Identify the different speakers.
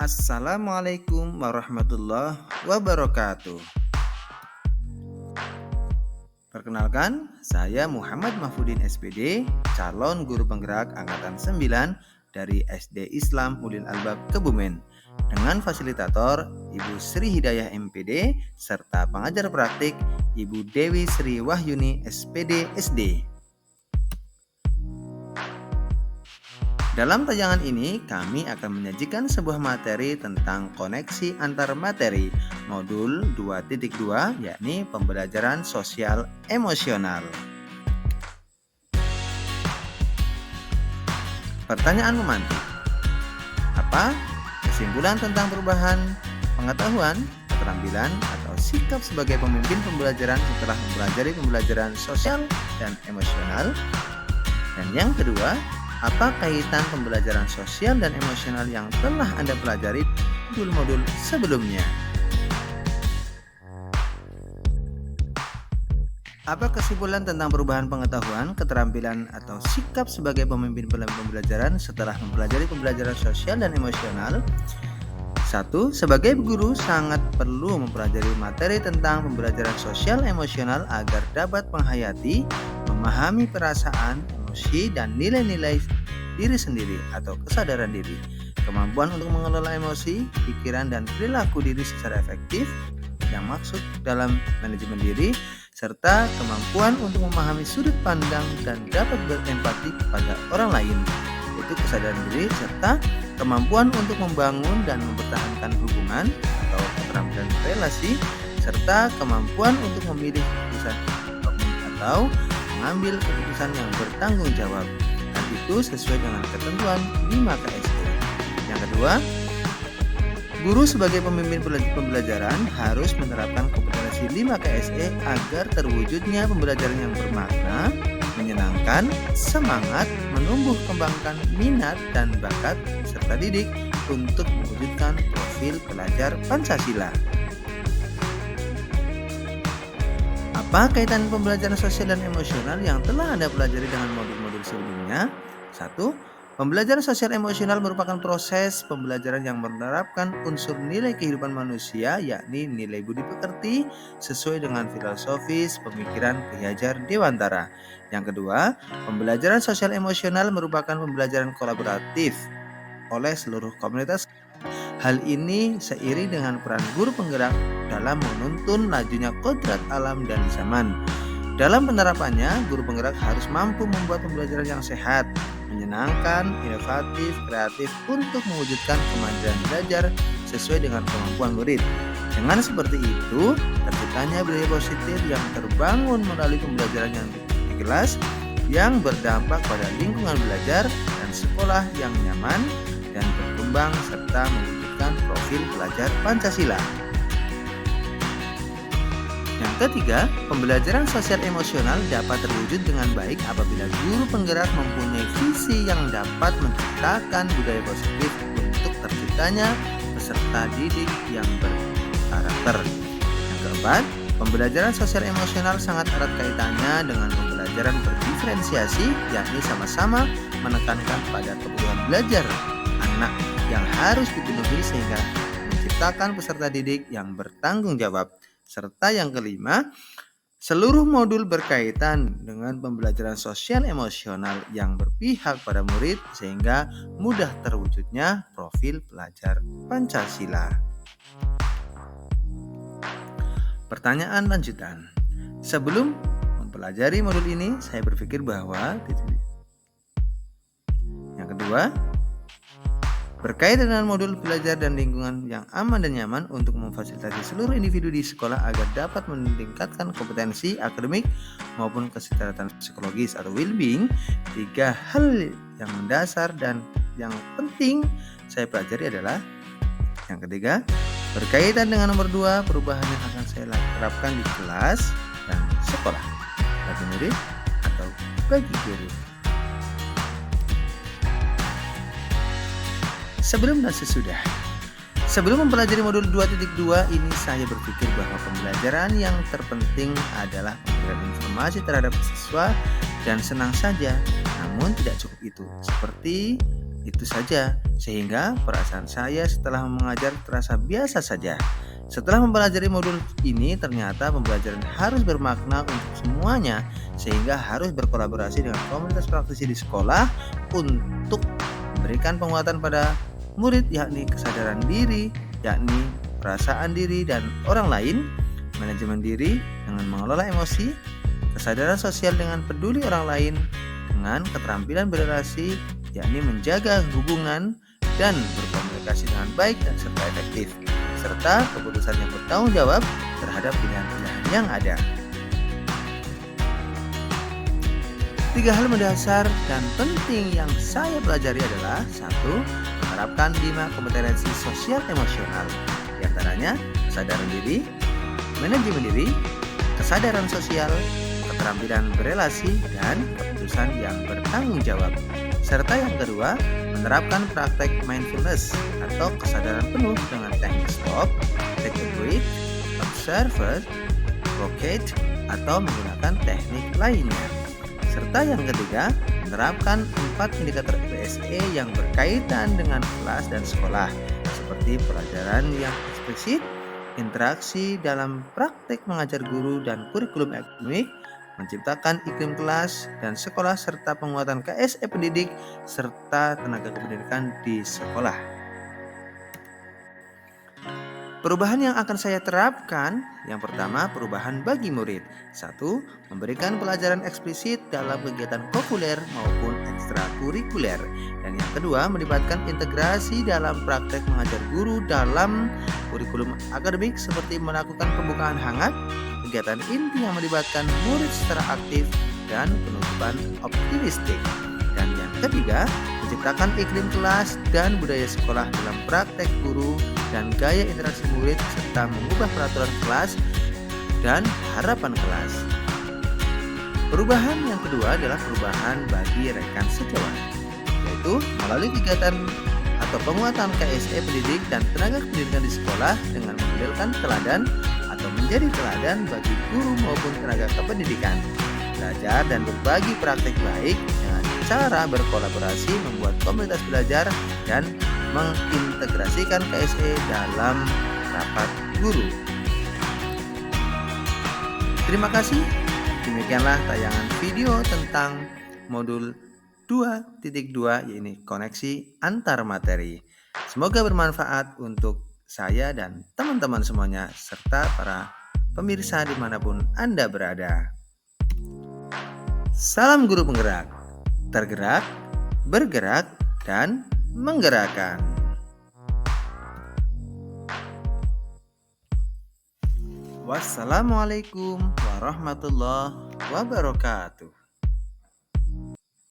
Speaker 1: Assalamualaikum warahmatullahi wabarakatuh. Perkenalkan, saya Muhammad Mahfudin SPD, calon guru penggerak angkatan 9 dari SD Islam Ulil Albab Kebumen, dengan fasilitator Ibu Sri Hidayah MPD serta pengajar praktik Ibu Dewi Sri Wahyuni SPD SD. Dalam tayangan ini, kami akan menyajikan sebuah materi tentang koneksi antar materi modul 2.2, yakni pembelajaran sosial emosional. Pertanyaan memantik. Apa kesimpulan tentang perubahan pengetahuan, keterampilan, atau sikap sebagai pemimpin pembelajaran setelah mempelajari pembelajaran sosial dan emosional? Dan yang kedua, apa kaitan pembelajaran sosial dan emosional yang telah Anda pelajari di modul-modul sebelumnya? Apa kesimpulan tentang perubahan pengetahuan, keterampilan, atau sikap sebagai pemimpin pembelajaran setelah mempelajari pembelajaran sosial dan emosional? 1. Sebagai guru sangat perlu mempelajari materi tentang pembelajaran sosial emosional agar dapat menghayati, memahami perasaan, emosi, dan nilai-nilai diri sendiri atau kesadaran diri, kemampuan untuk mengelola emosi, pikiran, dan perilaku diri secara efektif yang maksud dalam manajemen diri, serta kemampuan untuk memahami sudut pandang dan dapat berempati kepada orang lain, yaitu kesadaran diri, serta kemampuan untuk membangun dan mempertahankan hubungan atau keterampilan relasi, serta kemampuan untuk memilih keputusan atau mengambil keputusan yang bertanggung jawab, dan itu sesuai dengan ketentuan 5 KSE. Yang kedua, guru sebagai pemimpin pembelajaran harus menerapkan kompetensi 5 KSE agar terwujudnya pembelajaran yang bermakna, menyenangkan, semangat, menumbuh kembangkan minat dan bakat serta didik untuk mewujudkan profil pelajar Pancasila. Apa kaitan pembelajaran sosial dan emosional yang telah Anda pelajari dengan modul-modul sebelumnya? 1. Pembelajaran sosial emosional merupakan proses pembelajaran yang menerapkan unsur nilai kehidupan manusia, yakni nilai budi pekerti sesuai dengan filosofis pemikiran Ki Hajar Dewantara. Yang kedua, pembelajaran sosial emosional merupakan pembelajaran kolaboratif oleh seluruh komunitas. Hal ini seiring dengan peran guru penggerak dalam menuntun lajunya kodrat alam dan zaman. Dalam penerapannya, guru penggerak harus mampu membuat pembelajaran yang sehat, menyenangkan, inovatif, kreatif untuk mewujudkan kemandirian belajar sesuai dengan kemampuan murid. Dengan seperti itu, terciptanya budaya positif yang terbangun melalui pembelajaran yang di kelas, yang berdampak pada lingkungan belajar dan sekolah yang nyaman dan berkembang serta mewujudkan profil pelajar Pancasila. Yang ketiga, pembelajaran sosial emosional dapat terwujud dengan baik apabila guru penggerak mempunyai visi yang dapat menciptakan budaya positif untuk terciptanya peserta didik yang berkarakter. Yang keempat, pembelajaran sosial emosional sangat erat kaitannya dengan pembelajaran berdiferensiasi, yakni sama-sama menekankan pada kebutuhan belajar anak yang harus dipenuhi sehingga menciptakan peserta didik yang bertanggung jawab. Serta yang kelima, seluruh modul berkaitan dengan pembelajaran sosial emosional yang berpihak pada murid sehingga mudah terwujudnya profil pelajar Pancasila. Pertanyaan lanjutan. Sebelum mempelajari modul ini, saya berpikir bahwa yang kedua, berkaitan dengan modul belajar dan lingkungan yang aman dan nyaman untuk memfasilitasi seluruh individu di sekolah agar dapat meningkatkan kompetensi akademik maupun kesejahteraan psikologis atau well-being. 3 hal yang mendasar dan yang penting saya pelajari adalah yang ketiga, berkaitan dengan nomor 2, perubahan yang akan saya terapkan di kelas dan sekolah bagi murid atau bagi guru. Sebelum dan sesudah. Sebelum mempelajari modul 2.2 ini, saya berpikir bahwa pembelajaran yang terpenting adalah memberikan informasi terhadap siswa dan senang saja. Namun tidak cukup itu. Seperti itu saja, sehingga perasaan saya setelah mengajar terasa biasa saja. Setelah mempelajari modul ini, ternyata pembelajaran harus bermakna untuk semuanya, sehingga harus berkolaborasi dengan komunitas praktisi di sekolah untuk memberikan penguatan pada murid, yakni kesadaran diri, yakni perasaan diri dan orang lain, manajemen diri dengan mengelola emosi, kesadaran sosial dengan peduli orang lain, dengan keterampilan berrelasi, yakni menjaga hubungan dan berkomunikasi dengan baik dan serta efektif, serta keputusan yang bertanggung jawab terhadap pilihan-pilihan yang ada. 3 hal mendasar dan penting yang saya pelajari adalah: 1. Menerapkan 5 kompetensi sosial emosional, di antaranya kesadaran diri, manajemen diri, kesadaran sosial, keterampilan berelasi, dan keputusan yang bertanggung jawab. Serta yang kedua, menerapkan praktek mindfulness atau kesadaran penuh dengan teknik stop, take a breath, observe, locate, atau menggunakan teknik lainnya. Serta yang ketiga, menerapkan 4 indikator PSE yang berkaitan dengan kelas dan sekolah, seperti pelajaran yang eksplisit, interaksi dalam praktek mengajar guru dan kurikulum akademik, menciptakan iklim kelas dan sekolah, serta penguatan KSE pendidik serta tenaga kependidikan di sekolah. Perubahan yang akan saya terapkan: yang pertama, perubahan bagi murid. 1. Memberikan pelajaran eksplisit dalam kegiatan kokuler maupun ekstrakurikuler. Dan yang kedua, melibatkan integrasi dalam praktek mengajar guru dalam kurikulum akademik, seperti melakukan pembukaan hangat, kegiatan inti yang melibatkan murid secara aktif, dan penutupan optimistik. Dan yang ketiga, menciptakan iklim kelas dan budaya sekolah dalam praktek guru dan gaya interaksi murid, serta mengubah peraturan kelas dan harapan kelas. Perubahan yang kedua adalah perubahan bagi rekan sejawat, yaitu melalui kegiatan atau penguatan KSE pendidik dan tenaga pendidikan di sekolah dengan memodelkan teladan atau menjadi teladan bagi guru maupun tenaga kependidikan, belajar dan berbagi praktek baik dengan cara berkolaborasi, membuat komunitas belajar, dan mengintegrasikan KSE dalam rapat guru. Terima kasih. Demikianlah tayangan video tentang modul 2.2, yaitu koneksi antar materi. Semoga bermanfaat untuk saya dan teman-teman semuanya, serta para pemirsa dimanapun Anda berada. Salam guru penggerak, tergerak, bergerak, dan menggerakkan. Wassalamualaikum warahmatullahi wabarakatuh.